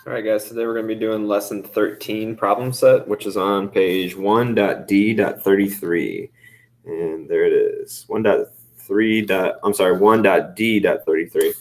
All right, guys, today we're going to be doing lesson 13 problem set, which is on page 1.d.33. And there it is, 1.D.33.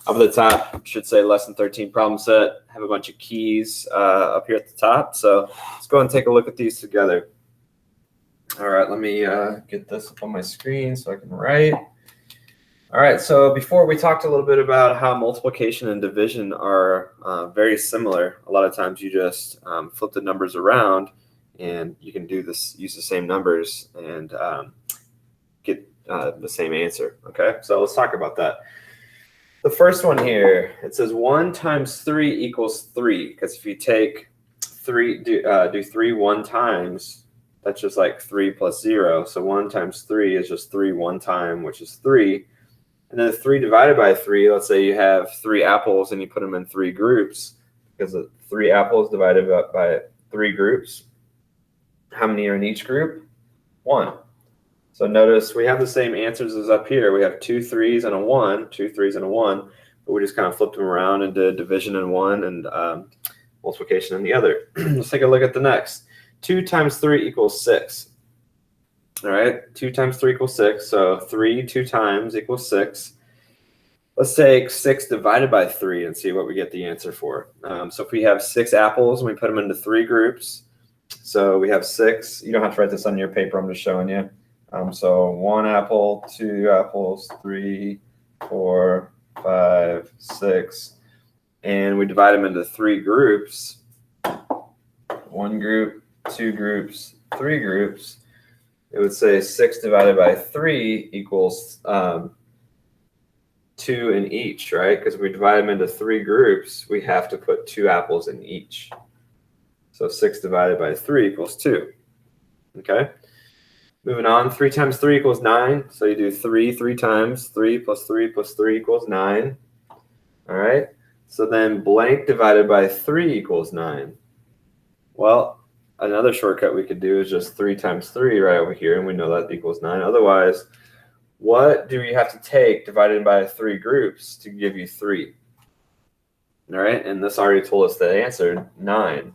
Up at the top, should say lesson 13 problem set. Have a bunch of keys up here at the top. So let's go and take a look at these together. All right, let me get this up on my screen so I can write. All right, so before we talked a little bit about how multiplication and division are very similar. A lot of times you just flip the numbers around and you can do this, use the same numbers and get the same answer, okay? So let's talk about that. The first one here, it says 1 times 3 equals 3, because if you take 3, do 3 1 times, that's just like 3 plus 0. So 1 times 3 is just 3 1 time, which is 3. And then 3 divided by 3, let's say you have 3 apples and you put them in 3 groups, because 3 apples divided by 3 groups. How many are in each group? 1. So notice we have the same answers as up here. We have 2 3s and a 1, 2 3s and a 1, but we just kind of flipped them around and did division in one and multiplication in the other. Let's take a look at the next. 2 times 3 equals 6. All right, 2 times 3 equals 6, so 3 2 times equals 6. Let's take 6 divided by 3 and see what we get the answer for. So if we have 6 apples and we put them into 3 groups, so we have 6. You don't have to write this on your paper, I'm just showing you. So 1 apple, 2 apples, 3, 4, 5, 6, and we divide them into 3 groups. 1 group, 2 groups, 3 groups. It would say 6 divided by 3 equals 2 in each, right? Because if we divide them into 3 groups, we have to put 2 apples in each. So 6 divided by 3 equals 2. Okay? Moving on, 3 times 3 equals 9. So you do 3 3 times. 3 plus 3 plus 3 equals 9. All right? So then blank divided by 3 equals 9. Well, another shortcut we could do is just 3 times 3 right over here, and we know that equals 9. Otherwise, what do we have to take divided by 3 groups to give you 3? All right, and this already told us the answer, 9.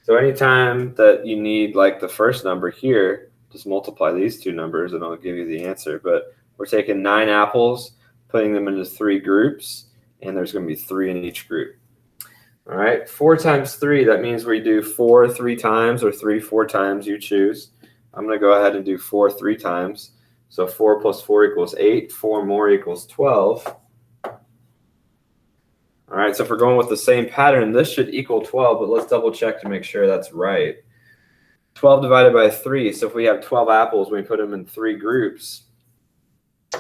So anytime that you need like the first number here, just multiply these two numbers and it'll give you the answer. But we're taking 9 apples, putting them into 3 groups, and there's going to be 3 in each group. All right, 4 times 3, that means we do 4 3 times or 3 4 times, you choose. I'm going to go ahead and do 4 3 times. So 4 plus 4 equals 8. 4 more equals 12. All right, so if we're going with the same pattern, this should equal 12, but let's double check to make sure that's right. 12 divided by 3, so if we have 12 apples, we put them in 3 groups.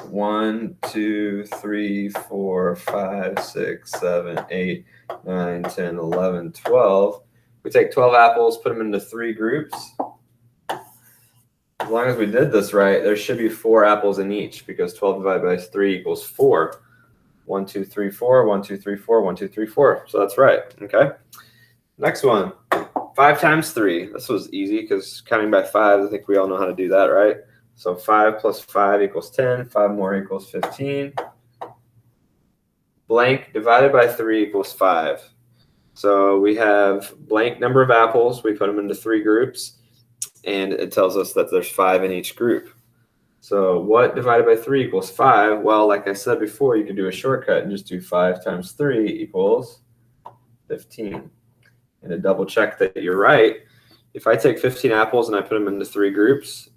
1, 2, 3, 4, 5, 6, 7, 8, 9, 10, 11, 12. We take 12 apples, put them into 3 groups. As long as we did this right, there should be 4 apples in each, because 12 divided by 3 equals 4. 1, 2, 3, 4, 1, 2, 3, 4, 1, 2, 3, 4. So that's right, okay? Next one, 5 times 3. This was easy because counting by 5, I think we all know how to do that, right? So 5 plus 5 equals 10. 5 more equals 15. Blank divided by 3 equals 5. So we have blank number of apples. We put them into 3 groups, and it tells us that there's 5 in each group. So what divided by 3 equals 5? Well, like I said before, you could do a shortcut and just do 5 times 3 equals 15. And to double check that you're right, if I take 15 apples and I put them into 3 groups,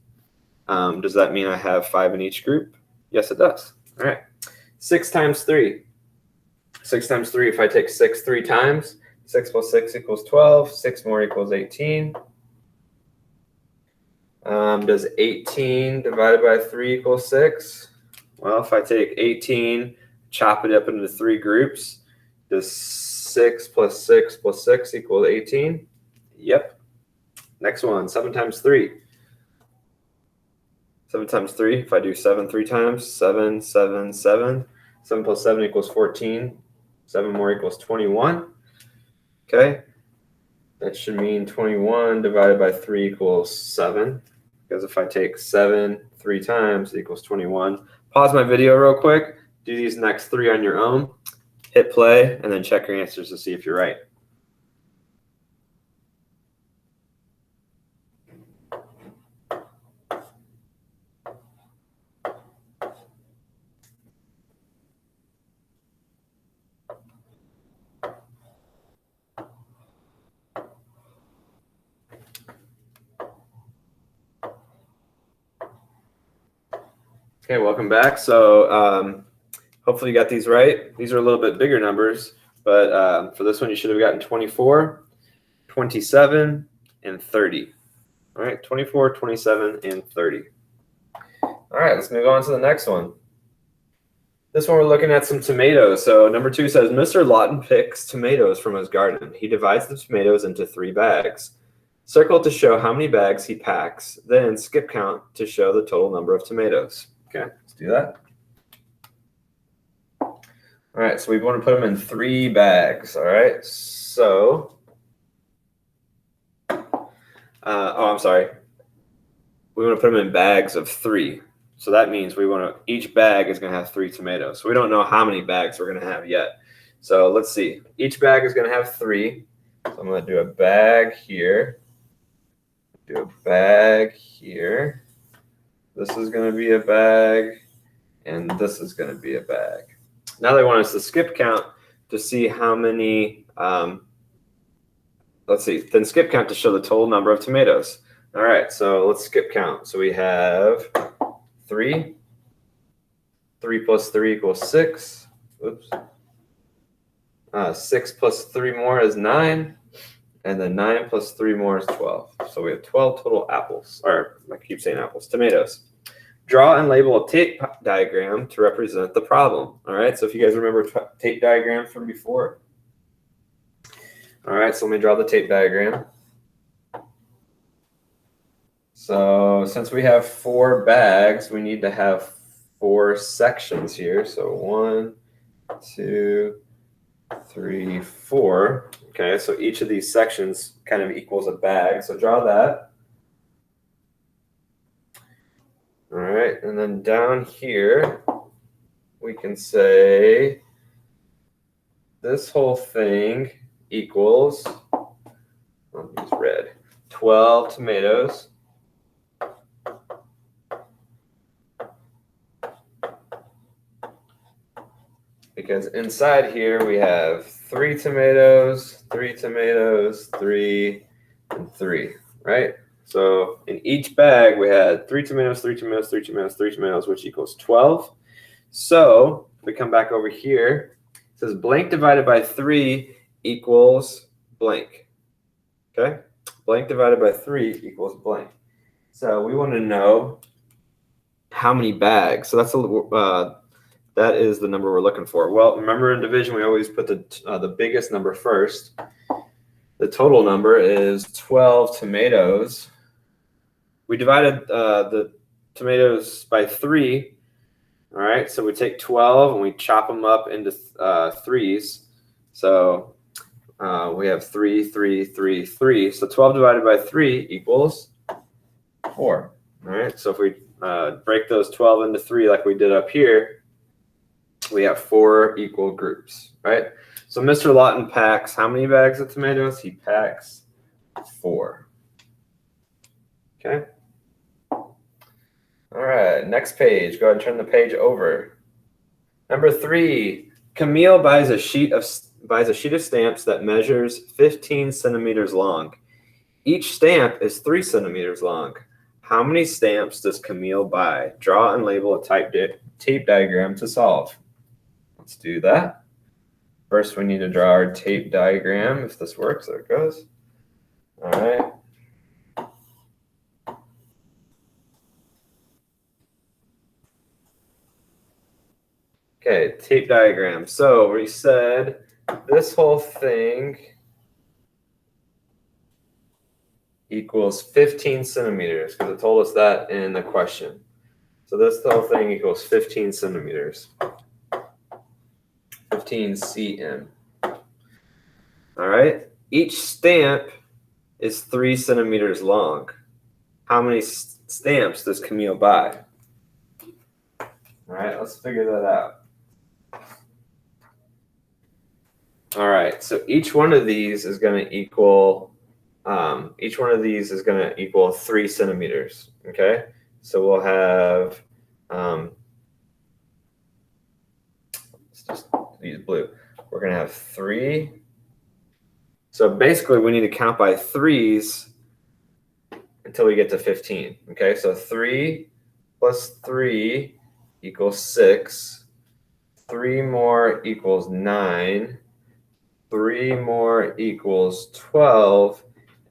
does that mean I have 5 in each group? Yes, it does. All right. 6 times 3. 6 times 3, if I take 6 3 times, 6 plus 6 equals 12. 6 more equals 18. Does 18 divided by 3 equal 6? Well, if I take 18, chop it up into 3 groups, does 6 plus 6 plus 6 equal 18? Yep. Next one, 7 times 3. 7 times 3, if I do 7 3 times, 7, 7, 7. 7 plus 7 equals 14. 7 more equals 21. Okay. That should mean 21 divided by 3 equals 7. Because if I take 7 3 times, it equals 21. Pause my video real quick. Do these next 3 on your own. Hit play, and then check your answers to see if you're right. Okay, welcome back. So hopefully you got these right. These are a little bit bigger numbers, but for this one you should have gotten 24, 27, and 30. All right, 24, 27, and 30. All right, let's move on to the next one. This one we're looking at some tomatoes. So number 2 says, Mr. Lawton picks tomatoes from his garden. He divides the tomatoes into 3 bags. Circle to show how many bags he packs, then skip count to show the total number of tomatoes. Okay, let's do that. All right, so we want to put them in 3 bags. All right, so, I'm sorry. We want to put them in bags of 3. So that means each bag is going to have 3 tomatoes. So we don't know how many bags we're going to have yet. So let's see. Each bag is going to have 3. So I'm going to do a bag here. Do a bag here. This is going to be a bag. And this is going to be a bag. Now they want us to skip count to see how many, let's see, then skip count to show the total number of tomatoes. All right, so let's skip count. So we have 3. 3 plus 3 equals 6. Oops. 6 plus 3 more is 9. And then 9 plus 3 more is 12. So we have 12 total apples. Or I keep saying apples, tomatoes. Draw and label a tape diagram to represent the problem. All right, so if you guys remember tape diagram from before. All right, so let me draw the tape diagram. So since we have 4 bags, we need to have 4 sections here. So 1, 2, 3, 4. Okay, so each of these sections kind of equals a bag. So draw that. All right, and then down here, we can say this whole thing equals, I'll use red, 12 tomatoes. Because inside here we have 3 tomatoes, 3 tomatoes, 3, and 3, right? So in each bag we had 3 tomatoes, 3 tomatoes, 3 tomatoes, 3 tomatoes, which equals 12. So if we come back over here, it says blank divided by 3 equals blank. Okay? Blank divided by 3 equals blank. So we want to know how many bags. So that's that is the number we're looking for. Well, remember in division, we always put the biggest number first. The total number is 12 tomatoes. We divided the tomatoes by 3. All right, so we take 12 and we chop them up into 3s. So we have 3, 3, 3, 3. So 12 divided by 3 equals 4. All right, so if we break those 12 into 3 like we did up here, we have 4 equal groups, right? So Mr. Lawton packs how many bags of tomatoes? He packs 4. Okay. All right, next page. Go ahead and turn the page over. Number 3, Camille buys a sheet of stamps that measures 15 centimeters long. Each stamp is 3 centimeters long. How many stamps does Camille buy? Draw and label a tape diagram to solve. Let's do that. First, we need to draw our tape diagram. If this works, there it goes. All right. Okay, tape diagram. So we said this whole thing equals 15 centimeters because it told us that in the question. So this whole thing equals 15 centimeters. 15 cm. All right. Each stamp is 3 centimeters long. How many stamps does Camille buy? All right, let's figure that out. All right, so each one of these is going to equal 3 centimeters. Okay, so we'll have let's just use blue. We're going to have 3. So basically, we need to count by 3s until we get to 15. Okay, so 3 plus 3 equals 6. 3 more equals 9. 3 more equals 12.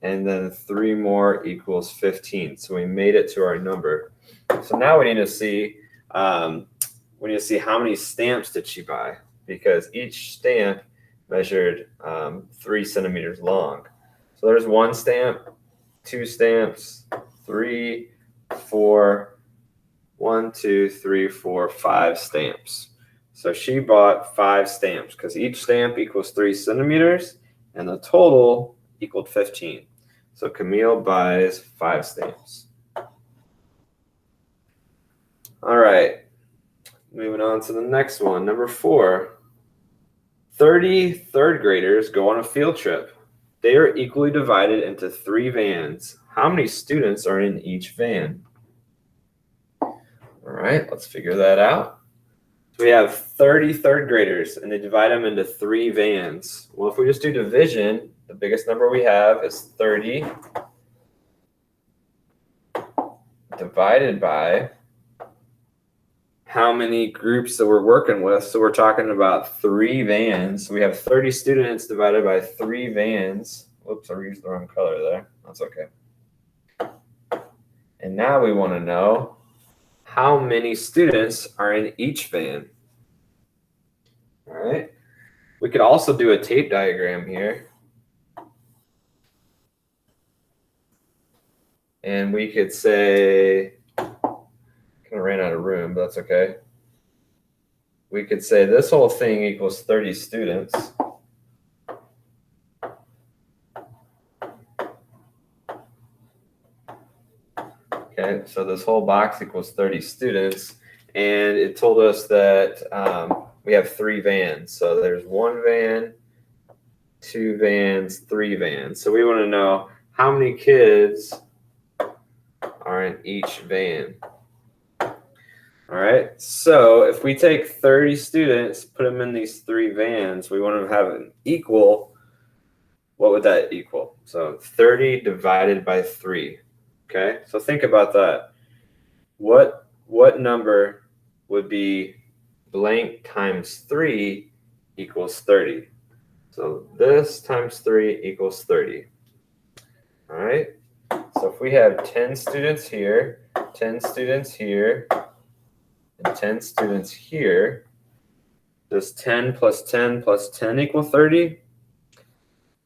And then 3 more equals 15. So we made it to our number. So now we need to see how many stamps did she buy, because each stamp measured 3 centimeters long. So there's 1 stamp, 2 stamps, 3, 4, 1, 2, 3, 4, 5 stamps. So she bought 5 stamps because each stamp equals 3 centimeters and the total equaled 15. So Camille buys 5 stamps. All right, moving on to the next one. Number 4, 30 third graders go on a field trip. They are equally divided into 3 vans. How many students are in each van? All right, let's figure that out. So we have 30 third graders, and they divide them into 3 vans. Well, if we just do division, the biggest number we have is 30 divided by how many groups that we're working with. So we're talking about 3 vans. So we have 30 students divided by 3 vans. Whoops, I used the wrong color there. That's okay. And now we want to know how many students are in each van. All right. We could also do a tape diagram here. And we could say, kind of ran out of room, but that's okay. We could say this whole thing equals 30 students. Okay, so this whole box equals 30 students. And it told us that we have 3 vans. So there's 1 van, 2 vans, 3 vans. So we want to know how many kids are in each van. All right, so if we take 30 students, put them in these 3 vans, we want to have an equal. What would that equal? So 30 divided by 3. Okay, so think about that. What number would be blank times 3 equals 30? So this times 3 equals 30. All right, so if we have 10 students here, 10 students here, and 10 students here, does 10 plus 10 plus 10 equal 30?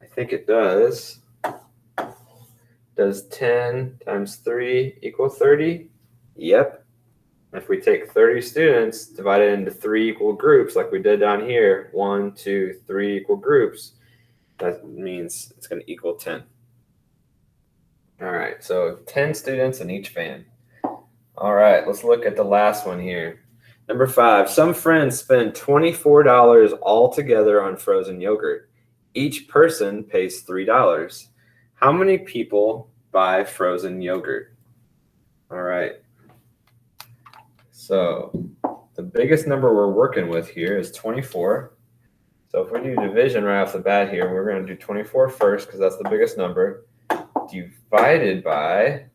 I think it does. Does 10 times 3 equal 30? Yep. If we take 30 students, divide it into 3 equal groups like we did down here, 1, 2, 3 equal groups, that means it's going to equal 10. All right, so 10 students in each van. All right, let's look at the last one here. Number 5, some friends spend $24 altogether on frozen yogurt. Each person pays $3. How many people buy frozen yogurt? All right. So the biggest number we're working with here is 24. So if we do division right off the bat here, we're going to do 24 first because that's the biggest number, divided by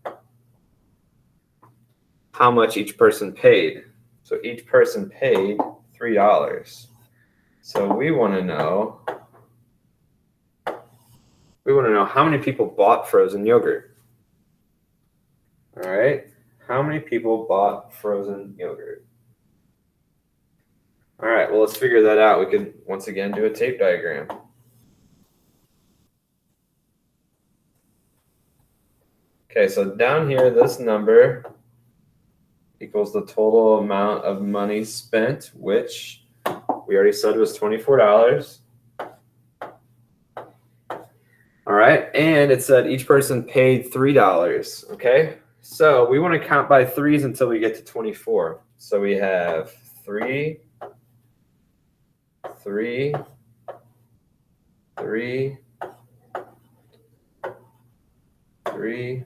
how much each person paid. So each person paid $3. So we want to know how many people bought frozen yogurt. All right, how many people bought frozen yogurt? All right, well, let's figure that out. We could once again do a tape diagram. Okay, so down here, this number equals the total amount of money spent, which we already said was $24. All right, and it said each person paid $3. Okay, so we want to count by 3s until we get to 24. So we have 3, 3, 3, 3.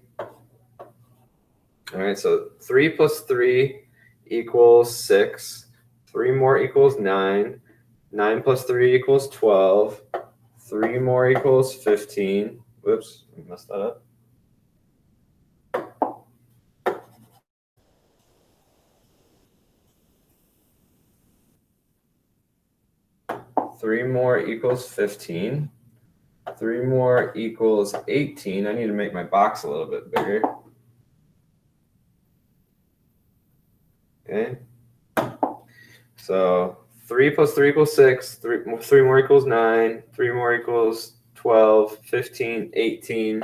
All right, so 3 plus 3 equals 6. 3 more equals 9. 9 plus 3 equals 12. 3 more equals 15. Whoops, I messed that up. 3 more equals 15. 3 more equals 18. I need to make my box a little bit bigger. Okay. So 3 plus 3 equals 6. 3 more equals 9. 3 more equals 12, 15, 18,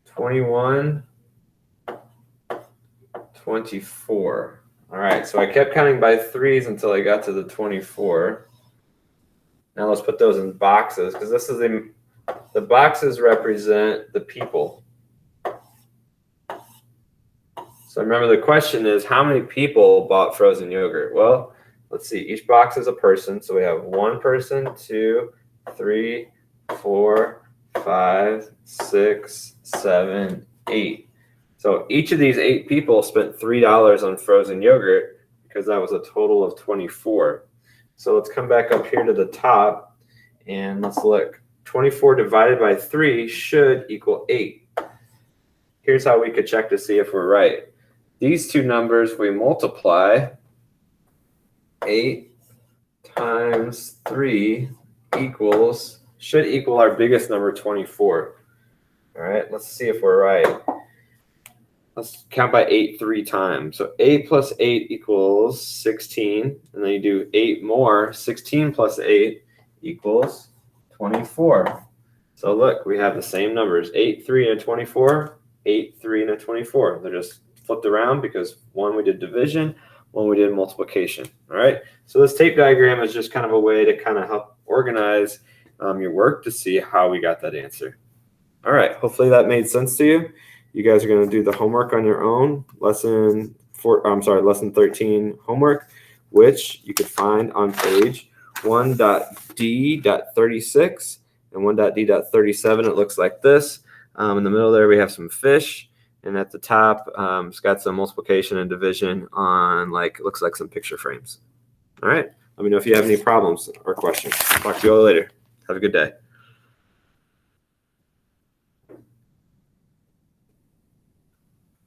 21, 24. All right, so I kept counting by threes until I got to the 24. Now let's put those in boxes, because this is the boxes represent the people. So remember, the question is, how many people bought frozen yogurt? Well, let's see. Each box is a person. So we have 1 person, 2, 3, 4, 5, 6, 7, 8. So each of these 8 people spent $3 on frozen yogurt, because that was a total of 24. So let's come back up here to the top and let's look. 24 divided by 3 should equal 8. Here's how we could check to see if we're right. These two numbers we multiply. 8 times 3 should equal our biggest number, 24. All right, let's see if we're right. Let's count by 8 3 times. So 8 plus 8 equals 16. And then you do 8 more. 16 plus 8 equals 24. So look, we have the same numbers. 8, 3, and a 24. 8, 3, and a 24. They're just flipped around because one we did division, one we did multiplication. All right. So this tape diagram is just kind of a way to kind of help organize your work to see how we got that answer. All right. Hopefully that made sense to you. You guys are going to do the homework on your own. Lesson 13 homework, which you could find on page 1.d.36 and 1.d.37. It looks like this. In the middle there, we have some fish. And at the top, it's got some multiplication and division on, looks like some picture frames. All right. Let me know if you have any problems or questions. Talk to you all later. Have a good day.